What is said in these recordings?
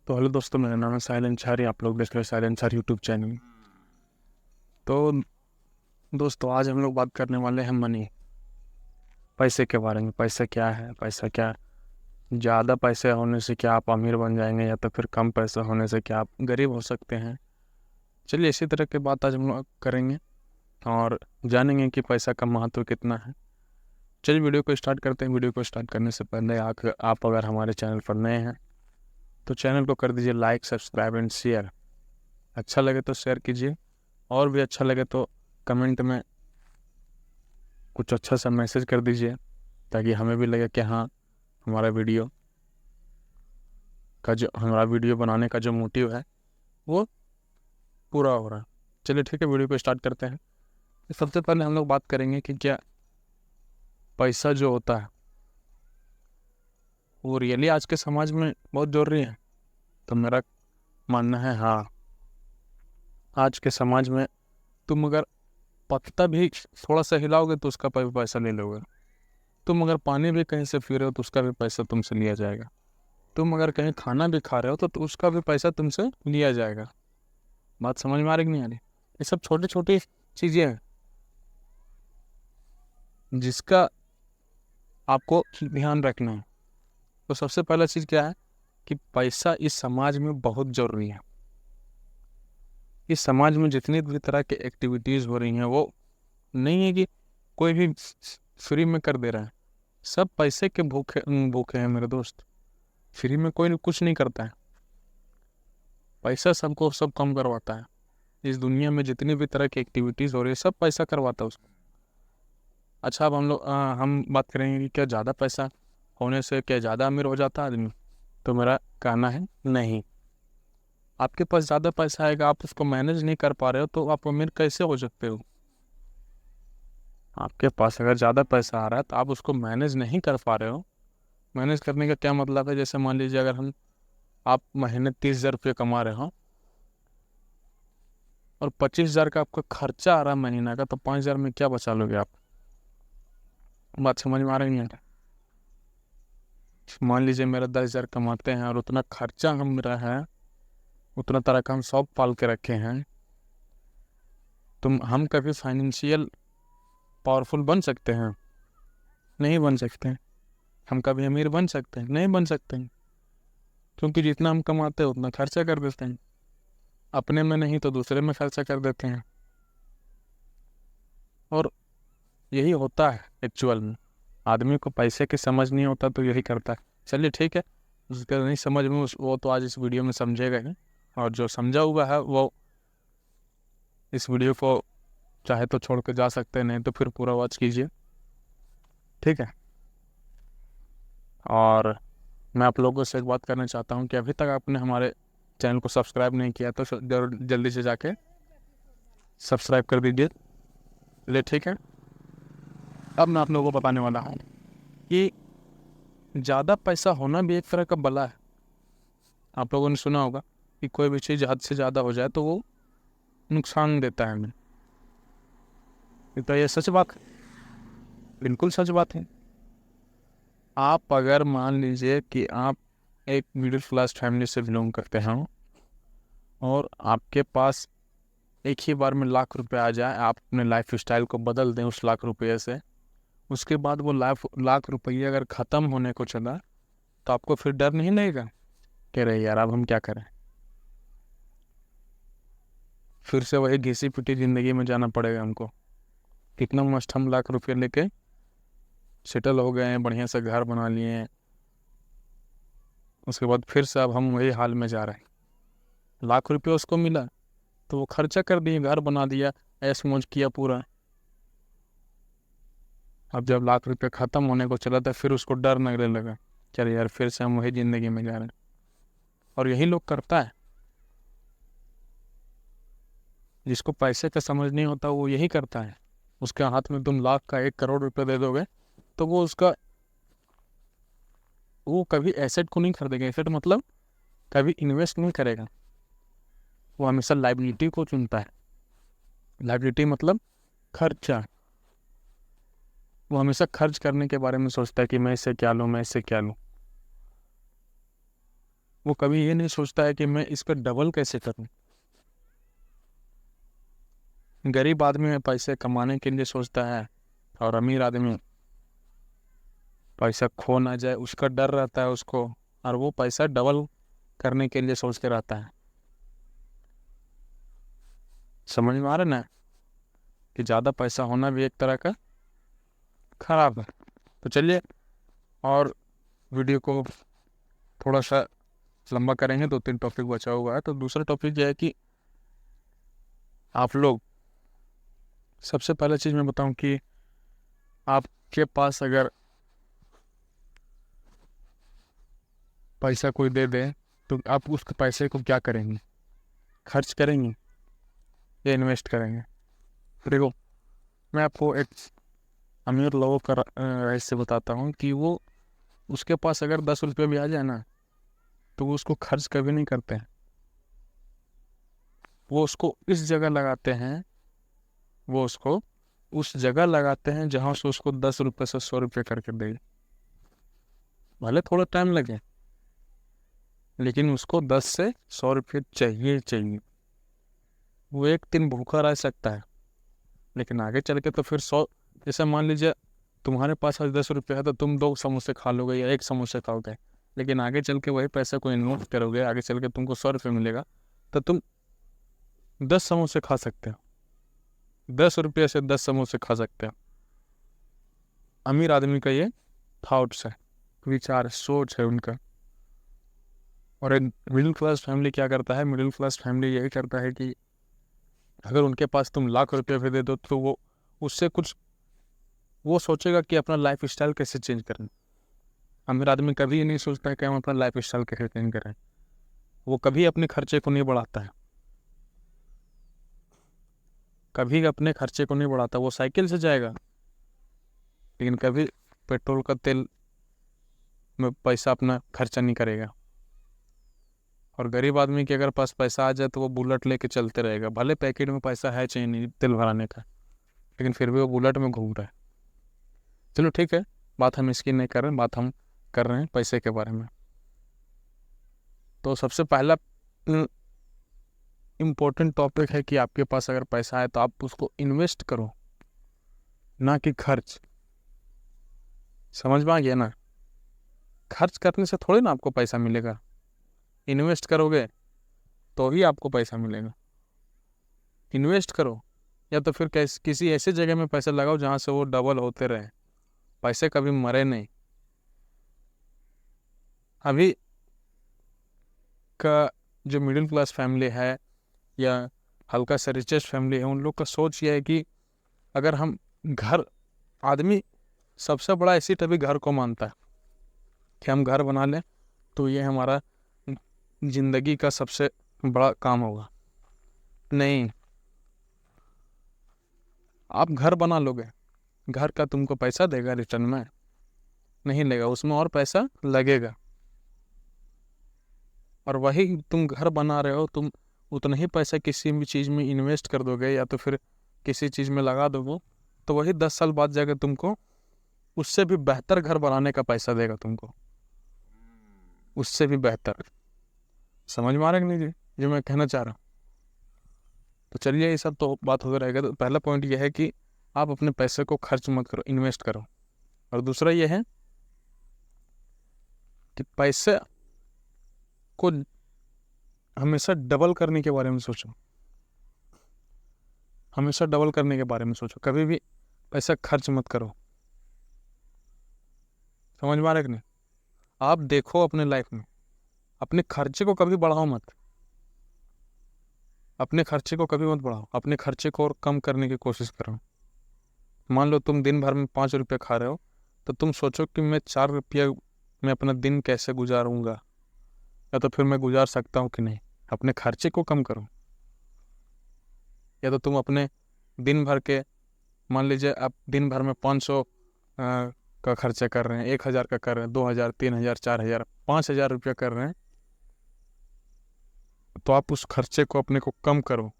तो हेलो दोस्तों, मेरा नाम है साहिल अंसारी। आप लोग देख रहे हैं साहिल अंसारी यूट्यूब चैनल। तो दोस्तों, आज हम लोग बात करने वाले हैं मनी, पैसे के बारे में। पैसा क्या है? पैसा क्या, ज़्यादा पैसे होने से क्या आप अमीर बन जाएंगे, या तो फिर कम पैसा होने से क्या आप गरीब हो सकते हैं? चलिए, इसी तरह की बात आज हम लोग करेंगे और जानेंगे कि पैसा का महत्व कितना है। चलिए वीडियो को स्टार्ट करते हैं। वीडियो को स्टार्ट करने से पहले आप अगर हमारे चैनल पर नए हैं तो चैनल को कर दीजिए लाइक, सब्सक्राइब एंड शेयर। अच्छा लगे तो शेयर कीजिए, और भी अच्छा लगे तो कमेंट में कुछ अच्छा सा मैसेज कर दीजिए, ताकि हमें भी लगे कि हाँ, हमारा वीडियो बनाने का जो मोटिव है वो पूरा हो रहा है। चलिए ठीक है, वीडियो को स्टार्ट करते हैं। सबसे पहले हम लोग बात करेंगे कि क्या पैसा जो होता है वो रियली आज के समाज में बहुत ज़रूरी है। तो मेरा मानना है हाँ, आज के समाज में तुम अगर पत्ता भी थोड़ा सा हिलाओगे तो उसका भी पैसा ले लोगे। तुम अगर पानी भी कहीं से पी रहे हो तो उसका भी पैसा तुमसे लिया जाएगा। तुम अगर कहीं खाना भी खा रहे हो तो उसका भी पैसा तुमसे लिया जाएगा। बात समझ में आ रही कि नहीं आ रही? ये सब छोटी छोटी चीज़ें हैं जिसका आपको ध्यान रखना है। तो सबसे पहला चीज़ क्या है कि पैसा इस समाज में बहुत ज़रूरी है। इस समाज में जितनी भी तरह की एक्टिविटीज़ हो रही हैं वो नहीं है कि कोई भी फ्री में कर दे रहा है। सब पैसे के भूखे भूखे हैं मेरे दोस्त। फ्री में कोई कुछ नहीं करता है। पैसा सबको सब कम करवाता है। इस दुनिया में जितनी भी तरह की एक्टिविटीज़ हो रही है सब पैसा करवाता है उसको। अच्छा, अब हम बात करेंगे कि क्या ज़्यादा पैसा होने से क्या ज़्यादा अमीर हो जाता है आदमी? तो मेरा कहना है नहीं। आपके पास ज़्यादा पैसा आएगा, आप उसको मैनेज नहीं कर पा रहे हो तो आप अमीर कैसे हो सकते हो? आपके पास अगर ज़्यादा पैसा आ रहा है तो आप उसको मैनेज नहीं कर पा रहे हो। मैनेज करने का क्या मतलब है? जैसे मान लीजिए अगर आप महीने 30,000 रुपये कमा रहे हो और 25,000 का आपका खर्चा आ रहा है महीना का, तो 5,000 में क्या बचा लोगे आप? बात समझ में आ रही है? मान लीजिए मेरा 10,000 कमाते हैं और उतना खर्चा हम मेरा है, उतना तरह का हम शौक पाल के रखे हैं। हम कभी फाइनेंशियल पावरफुल बन सकते हैं? नहीं बन सकते हैं। हम कभी अमीर बन सकते हैं? नहीं बन सकते हैं, क्योंकि जितना हम कमाते हैं उतना खर्चा कर देते हैं। अपने में नहीं तो दूसरे में खर्चा कर देते हैं। और यही होता है एक्चुअल में। आदमी को पैसे की समझ नहीं होता तो यही करता है। चलिए ठीक है, उसका नहीं समझ में वो तो आज इस वीडियो में समझेगा ही। और जो समझा हुआ है वो इस वीडियो को चाहे तो छोड़ के जा सकते हैं, नहीं तो फिर पूरा वॉच कीजिए, ठीक है। और मैं आप लोगों से एक बात करना चाहता हूँ कि अभी तक आपने हमारे चैनल को सब्सक्राइब नहीं किया तो जरूर जल्दी से जाके सब्सक्राइब कर दीजिए। चलिए ठीक है, अब मैं आप लोगों को बताने वाला हूँ कि ज़्यादा पैसा होना भी एक तरह का बला है। आप लोगों ने सुना होगा कि कोई भी चीज़ हद से ज़्यादा हो जाए तो वो नुकसान देता है हमें। तो ये सच बात है, बिल्कुल सच बात है। आप अगर मान लीजिए कि आप एक मिडिल क्लास फैमिली से बिलोंग करते हैं और आपके पास एक ही बार में लाख रुपए आ जाए, आप अपने लाइफ स्टाइल को बदल दें उस लाख रुपये से, उसके बाद वो लाख रुपये अगर ख़त्म होने को चला तो आपको फिर डर नहीं लगेगा? कह रहे यार अब हम क्या करें, फिर से वही घिसी पिटी ज़िंदगी में जाना पड़ेगा हमको। कितना मस्त हम लाख रुपये लेके सेटल हो गए हैं, बढ़िया से घर बना लिए हैं, उसके बाद फिर से अब हम वही हाल में जा रहे हैं। लाख रुपये उसको मिला तो वो खर्चा कर दिए, घर बना दिया, ऐश मौज किया पूरा। अब जब लाख रुपये ख़त्म होने को चला था फिर उसको डर लगने लगा, चल यार फिर से हम वही ज़िंदगी में जा रहे हैं। और यही लोग करता है। जिसको पैसे का समझ नहीं होता वो यही करता है। उसके हाथ में तुम लाख का 1 करोड़ रुपये दे दोगे तो वो कभी एसेट को नहीं खरीदेगा। एसेट मतलब कभी इन्वेस्ट नहीं करेगा। वो हमेशा लाइबिलिटी को चुनता है। लाइबिलिटी मतलब खर्चा। वो हमेशा खर्च करने के बारे में सोचता है कि मैं इससे क्या लूँ, मैं इससे क्या लूँ। वो कभी ये नहीं सोचता है कि मैं इसका डबल कैसे करूं। गरीब आदमी पैसे कमाने के लिए सोचता है, और अमीर आदमी पैसा खो ना जाए उसका डर रहता है उसको, और वो पैसा डबल करने के लिए सोचते रहता है। समझ में आ रहा है ना कि ज़्यादा पैसा होना भी एक तरह का खराब है। तो चलिए, और वीडियो को थोड़ा सा लंबा करेंगे, 2-3 टॉपिक बचा हुआ है। तो दूसरा टॉपिक यह है कि आप लोग, सबसे पहला चीज़ मैं बताऊं कि आपके पास अगर पैसा कोई दे दे तो आप उस पैसे को क्या करेंगे? खर्च करेंगे या इन्वेस्ट करेंगे? देखो, मैं आपको एक अमीर लोगों का रहस्य बताता हूँ कि वो, उसके पास अगर 10 रुपये भी आ जाए ना, तो वो उसको खर्च कभी नहीं करते हैं। वो उसको इस जगह लगाते हैं, वो उसको उस जगह लगाते हैं जहाँ से उसको 10 रुपये से 100 रुपये करके देगा। भले थोड़ा टाइम लगे, लेकिन उसको 10 से 100 रुपये चाहिए चाहिए। वो एक दिन भूखा रह सकता है, लेकिन आगे चल के तो फिर 100, जैसे मान लीजिए तुम्हारे पास आज 10 रुपये है तो तुम 2 समोसे खा लोगे या 1 समोसे खाओगे, लेकिन आगे चल के वही पैसे को इन्वेस्ट करोगे, आगे चल के तुमको 100 रुपये मिलेगा, तो तुम 10 समोसे खा सकते हो। 10 रुपये से 10 समोसे खा सकते हो। अमीर आदमी का ये थॉट्स है, विचार, सोच है उनका। और एक मिडिल क्लास फैमिली क्या करता है? मिडिल क्लास फैमिली यही करता है कि अगर उनके पास तुम लाख रुपये भी दे दो तो वो उससे कुछ, वो सोचेगा कि अपना लाइफ स्टाइल कैसे चेंज करें। अमीर आदमी कभी ये नहीं सोचता है कि हम अपना लाइफ स्टाइल कैसे चेंज करें। वो कभी अपने खर्चे को नहीं बढ़ाता है, कभी अपने खर्चे को नहीं बढ़ाता। वो साइकिल से जाएगा, लेकिन कभी पेट्रोल का तेल में पैसा अपना खर्चा नहीं करेगा। और गरीब आदमी के अगर पास पैसा आ जाए तो वो बुलेट लेके चलते रहेगा, भले पैकेट में पैसा है चाहिए नहीं तेल भराने का, लेकिन फिर भी वो बुलेट में घूम रहा है। चलो ठीक है, बात हम इसकी नहीं कर रहे हैं, बात हम कर रहे हैं पैसे के बारे में। तो सबसे पहला इम्पोर्टेंट टॉपिक है कि आपके पास अगर पैसा है तो आप उसको इन्वेस्ट करो, ना कि खर्च। समझ में आ गया ना? खर्च करने से थोड़ी ना आपको पैसा मिलेगा, इन्वेस्ट करोगे तो ही आपको पैसा मिलेगा। इन्वेस्ट करो, या तो फिर किसी ऐसे जगह में पैसा लगाओ जहाँ से वो डबल होते रहे, पैसे कभी मरे नहीं। अभी का जो मिडिल क्लास फैमिली है या हल्का सा रिचेस्ट फैमिली है, उन लोग का सोच ये है कि अगर हम घर, आदमी सबसे बड़ा एसेट अभी घर को मानता है कि हम घर बना लें तो ये हमारा जिंदगी का सबसे बड़ा काम होगा। नहीं, आप घर बना लोगे, घर का तुमको पैसा देगा रिटर्न में? नहीं लेगा, उसमें और पैसा लगेगा। और वही तुम घर बना रहे हो, तुम उतना ही पैसा किसी भी चीज़ में इन्वेस्ट कर दोगे या तो फिर किसी चीज़ में लगा दोगे, तो वही 10 साल बाद जाकर तुमको उससे भी बेहतर घर बनाने का पैसा देगा तुमको, उससे भी बेहतर। समझ में आ रहा है कि नहीं जी जो मैं कहना चाह रहा हूँ? तो चलिए, ये सब तो बात होता रहेगा। तो पहला पॉइंट ये है कि आप अपने पैसे को खर्च मत करो, इन्वेस्ट करो। और दूसरा ये है कि पैसे को हमेशा डबल करने के बारे में सोचो, हमेशा डबल करने के बारे में सोचो, कभी भी पैसा खर्च मत करो। समझ में आ रहा है कि नहीं? आप देखो अपने लाइफ में, अपने खर्चे को कभी बढ़ाओ मत, अपने खर्चे को कभी मत बढ़ाओ, अपने खर्चे को और कम करने की कोशिश करो। मान लो तुम दिन भर में 5 रुपये खा रहे हो, तो तुम सोचो कि मैं 4 रुपये में अपना दिन कैसे गुजारूंगा, या तो फिर मैं गुजार सकता हूँ कि नहीं। अपने खर्चे को कम करो। या तो तुम अपने दिन भर के, मान लीजिए आप दिन भर में 500 का खर्चा कर रहे हैं, 1000 का कर रहे हैं, 2000, 3000, 4000, 5000 रुपया कर रहे हैं, तो आप उस खर्चे को अपने को कम करो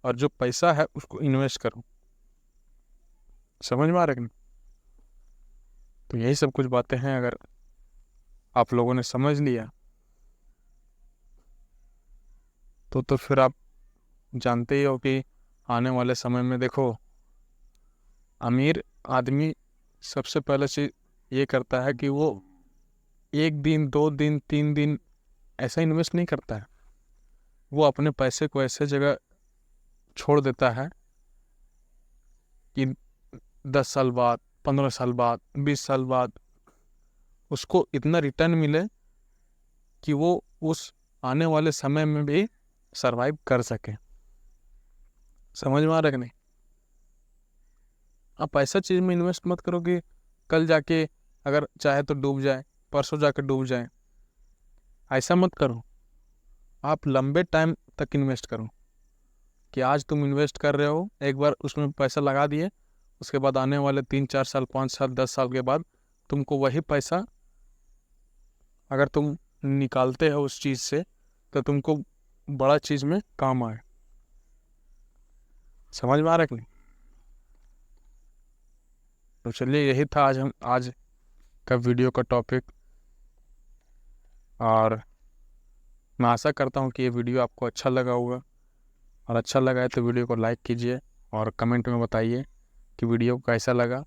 और जो पैसा है उसको इन्वेस्ट करो। समझ में आ रहा है कि नहीं? तो यही सब कुछ बातें हैं, अगर आप लोगों ने समझ लिया तो फिर आप जानते ही हो कि आने वाले समय में देखो, अमीर आदमी सबसे पहले चीज़ ये करता है कि वो 1 दिन 2 दिन 3 दिन ऐसा इन्वेस्ट नहीं करता है। वो अपने पैसे को ऐसे जगह छोड़ देता है कि 10 साल बाद, 15 साल बाद, 20 साल बाद उसको इतना रिटर्न मिले कि वो उस आने वाले समय में भी सरवाइव कर सके। समझ में आ रहा है कि नहीं? आप ऐसा चीज़ में इन्वेस्ट मत करो कि कल जाके अगर चाहे तो डूब जाए, परसों जाके डूब जाए। ऐसा मत करो। आप लंबे टाइम तक इन्वेस्ट करो कि आज तुम इन्वेस्ट कर रहे हो, एक बार उसमें पैसा लगा दिए, उसके बाद आने वाले 3 4 साल 5 साल 10 साल के बाद तुमको वही पैसा अगर तुम निकालते हो उस चीज़ से तो तुमको बड़ा चीज़ में काम आए। समझ में आ रहा है कि नहीं? तो चलिए, यही था आज का वीडियो का टॉपिक। और मैं आशा करता हूँ कि ये वीडियो आपको अच्छा लगा होगा, और अच्छा लगा है तो वीडियो को लाइक कीजिए और कमेंट में बताइए कि वीडियो कैसा लगा।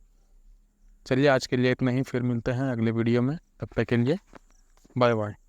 चलिए, आज के लिए इतना ही, फिर मिलते हैं अगले वीडियो में। तब तक के लिए बाय बाय।